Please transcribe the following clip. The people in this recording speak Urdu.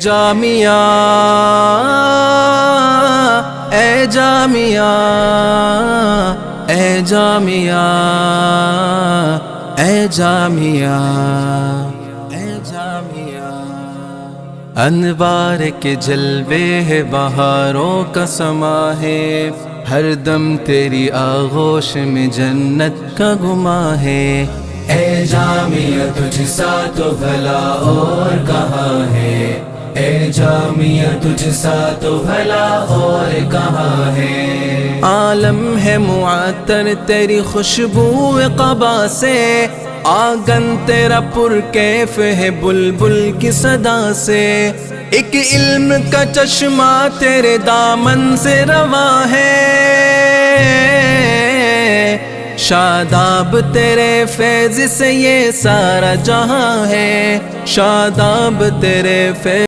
جامعہ اے جامعہ اے جامعہ اے جامعہ اے جامعہ، انوار کے جلوے ہے، بہاروں کا سما ہے، ہر دم تیری آغوش میں جنت کا گما ہے۔ اے جامعہ تجھ سا تو بھلا اور کہاں ہے، اے جامعہ تجھ سا تو بھلا اور کہاں ہے۔ عالم ہے معطر تیری خوشبو قبا سے، آنگن تیرا پرکیف ہے بلبل کی صدا سے، ایک علم کا چشمہ تیرے دامن سے رواں ہے، شاداب تیرے فیض سے یہ سارا جہاں ہے، شاداب تیرے فیض